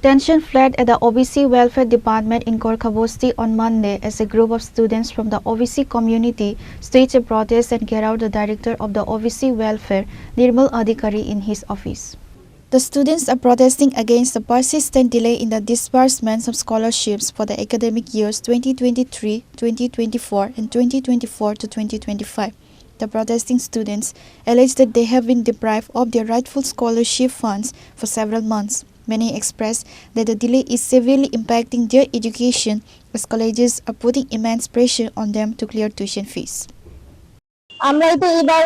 Tension flared at the OBC Welfare Department in Gorkha on Monday as a group of students from the OBC community staged a protest and carried out the director of the OBC Welfare, Nirmal Adhikari, in his office. The students are protesting against the persistent delay in the disbursement of scholarships for the academic years 2023, 2024 and 2024 to 2025. The protesting students allege that they have been deprived of their rightful scholarship funds for several months. Many express that the delay is severely impacting their education as colleges are putting immense pressure on them to clear tuition fees. আমরা তো এবার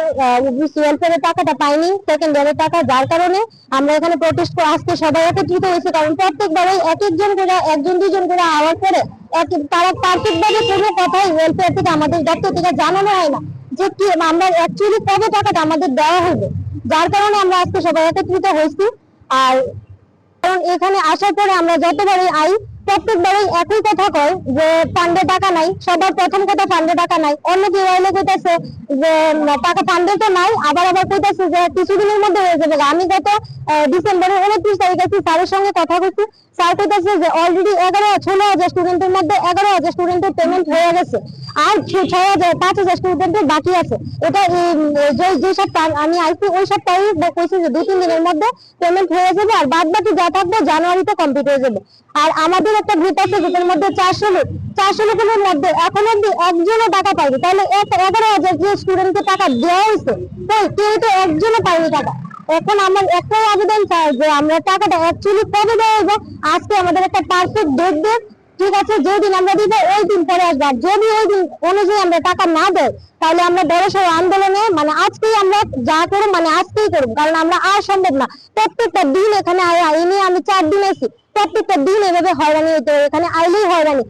OBC ওয়েলফেয়ারের টাকাটা পাইনি, second ইয়ারের টাকা, যার কারণে আমরা এখানে প্রোটেস্ট করে আজকে সবাই একত্রিত হয়েছে। কারণ প্রত্যেকবারই একজন করে একজন দুজন করে আওয়াজ করে তারা পারফেক্টভাবে কোনো কথাই ওয়েলফেয়ার থেকে আমাদের দপ্তর থেকে জানানো হয় না যে কি আমরা অ্যাকচুয়ালি কবে টাকাটা আমাদের দেওয়া হবে, যার কারণে আমরা আজকে সবাই একত্রিত হয়েছি। আর কারণ এখানে আসার পরে আমরা যতবারই প্রত্যেকবারই একই কথা কয় যে ফান্ডে টাকা নাই। সবার প্রথম কথা ফান্ডে টাকা নাই, অন্য কেউ আইলে কইতাছে যে টাকা ফান্ডে তো নাই, আবার কইতাছে যে কিছুদিনের মধ্যে হয়ে যাবে। আমি গত ডিসেম্বরের 29 তারিখে স্যারের সঙ্গে কথা বলছি, স্যার কইতাছে যে অলরেডি 16,000 স্টুডেন্টের মধ্যে 11,000 স্টুডেন্টের পেমেন্ট হয়ে গেছে, আর 5,000 স্টুডেন্টের বাকি আছে। এটা যে সপ্তাহ আমি আইছি ওই সপ্তাহে কইছে যে 2-3 দিনের মধ্যে পেমেন্ট হয়ে যাবে, আর বাদ বাকি যা থাকবে জানুয়ারিতে কমপ্লিট হয়ে যাবে। আর আমাদের একটা গ্রুপ আছে যেটার মধ্যে 400 লোকের মধ্যে এখন অব্দি একজনও টাকা পাইনি। তাহলে 11,000 যে স্টুডেন্টকে টাকা দেওয়া হয়েছে, কেউ তো একজনও পাইনি টাকা। এখন আমার একটাই আবেদন চাই যে আমরা টাকাটা অ্যাকচুয়ালি কবে দেওয়া হবে। আজকে আমাদের একটা পারফেক্ট ডেট দেন, ঠিক আছে, যেদিন আমরা দিব ওই দিন পরে আসবো। যদি ওই দিন অনুযায়ী আমরা টাকা না দেয় তাহলে আমরা বড়সড় আন্দোলনে আজকেই আমরা যা করব আজকেই করবো। কারণ আমরা আর সম্ভব না প্রত্যেকটা দিন এখানে আইনি, আমি 4 দিন আছি, প্রত্যেকটা দিন এভাবে হয়রানি হইতে, এখানে আইলেই হয়রানি,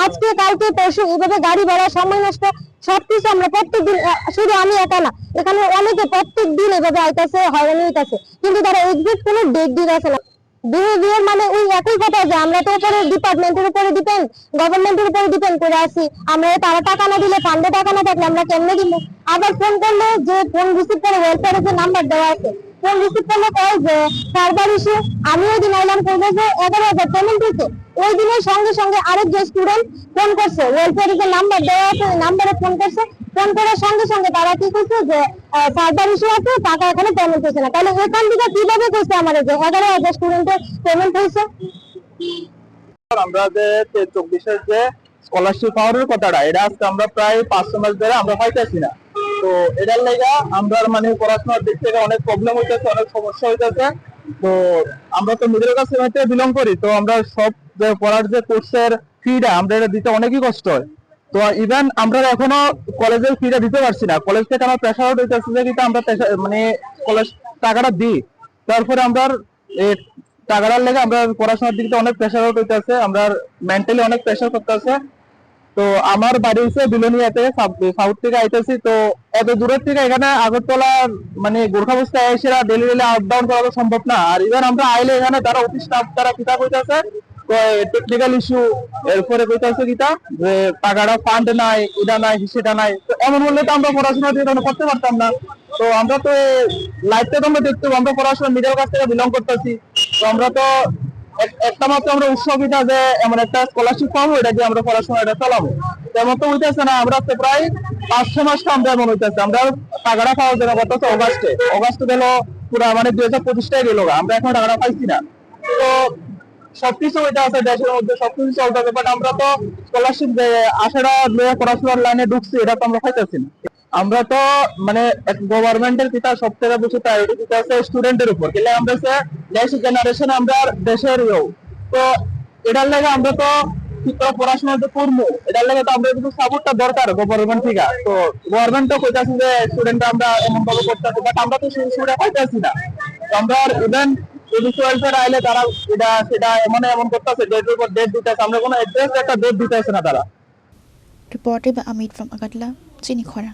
আজকে কালকে পরশু এভাবে গাড়ি ভাড়া, সময় নষ্ট, সবকিছু আমরা প্রত্যেকদিন, শুধু আমি একা না, এখানে অনেকে প্রত্যেক দিন এভাবে আইতাছে, হয়রানি হইতাছে, কিন্তু তারা এক্সাক্ট কোনো ডেট দিতেছে না। বিহেভিয়ার ওই একই কথা যে আমরা তো উপরে ডিপার্টমেন্টের উপরে ডিপেন্ড, গভর্নমেন্টের উপরে ডিপেন্ড করে আছি। আমরা তারা টাকা না দিলে, ফান্ডে টাকা না থাকলে আমরা কেমনে দিব? আবার ফোন করলে যে ফোন রিসিভ করে ওয়েলফেয়ারের যে নাম্বার দেওয়া আছে, ফোন রিসিভ করলে কয় যে সার্ভার ইস্যু। আমি ওই দিন আইলাম করবো যে 11,000 পেমেন্ট হয়েছে, ওই দিনের সঙ্গে সঙ্গে আরেক যে স্টুডেন্ট ফোন করছে, ওয়েলফেয়ারের যে নাম্বার দেওয়া আছে ওই নাম্বারে ফোন করছে, ফোন করার সঙ্গে সঙ্গে তারা কি করছে যে সার্ভার ইস্যু আছে, টাকা এখানে পেমেন্ট হচ্ছে না। তাহলে এখান থেকে কিভাবে করছে আমাদের যে 11,000 স্টুডেন্টের পেমেন্ট হয়েছে? আমরা যে 24-এর যে স্কলারশিপ পাওয়ার কথাটা, এটা আজকে আমরা প্রায় 5 মাস ধরে আমরা পাইতেছি না। তো এটার লেগা আমরা পড়াশোনার দিক থেকে অনেক প্রবলেম হইতেছে, অনেক সমস্যা হইতেছে। তো আমরা তো মিডল ক্লাস ফ্যামিলি বিলং করি, তো আমরা সব যে পড়ার যে কোর্সের ফিটা আমরা এটা দিতে অনেকই কষ্ট হয়। তো ইভেন আমরা এখনো কলেজের ফিটা দিতে পারছি না। কলেজ থেকে আমার প্রেশার আউট হইতেছে যে কিন্তু আমরা কলেজ টাকাটা দিই, তারপরে আমরা টাকাটার লেগে আমরা পড়াশোনার দিকে অনেক প্রেশার আউট হইতেছে, আমরা মেন্টালি অনেক প্রেশার করতেছে। তো আমার বাড়ি হচ্ছে বিলোনিয়াতে, সাউথ থেকে আইতেছি। তো এত দূরের থেকে এখানে আগরতলা গোর্খাবস্থায় এসে ডেলি আপ ডাউন করা তো সম্ভব না। আর ইভেন আমরা আইলে এখানে তারা অফিস স্টাফ তারা কিতা কইতাছে টেকনিক্যাল ইস্যু, এরপরে কইতাছে কিতা যে টাকাটা ফান্ড নাই, এটা নাই, সেটা নাই। তো এমন হলে তো আমরা পড়াশোনা দিয়ে করতে পারতাম না। তো আমরা তো লাইফটা তো আমরা দেখতে, আমরা পড়াশোনা মিডল ক্লাস থেকে বিলং করতেছি। তো আমরা তো একটা মাত্র আমরা উৎসবিতা যে এমন একটা স্কলারশিপ পাবো, এটা দিয়ে আমরা পড়াশোনাটা চালাবো, তেমন তো হইতেছে না। আমরা তো প্রায় 5-6 মাস আমরা এমন হইতেছে, আমরা টাকাটা পাওয়ার জন্য করতেছে অগাস্টে গেল পুরা 2025 গেল, আমরা এখন টাকাটা পাইছি না। তো সবকিছু হইতে আছে দেশের মধ্যে, সবকিছু চলতেছে, বাট আমরা তো স্কলারশিপ যে আশাটা নিয়ে পড়াশোনার লাইনে ঢুকছি, এটা তো আমরা পাইতেছি না। আমরা তো গভর্নমেন্টের পিতা সব থেকে বেশি প্রায়োরিটি দিতে আছে স্টুডেন্টের উপর, কিন্তু আমরা নেক্সট জেনারেশন আমরা দেশের তো এটার লাগে আমরা তো ঠিক করে পড়াশোনা তো করবো, এটার লাগে তো আমরা কিন্তু সাপোর্টটা দরকার গভর্নমেন্ট থেকে। তো গভর্নমেন্ট তো কইতাছে যে স্টুডেন্ট আমরা এমন ভাবে করতেছি, বাট আমরা তো সুবিধা পাইতেছি না। তো আমরা ইভেন ওয়েলফেয়ার আইলে তারা এটা সেটা এমন করতেছে, ডেটের উপর ডেট দিতেছে, আমরা কোনো একটা ডেট দিতেছে না তারা। Reported by Amit from Agadla, Chinikhora.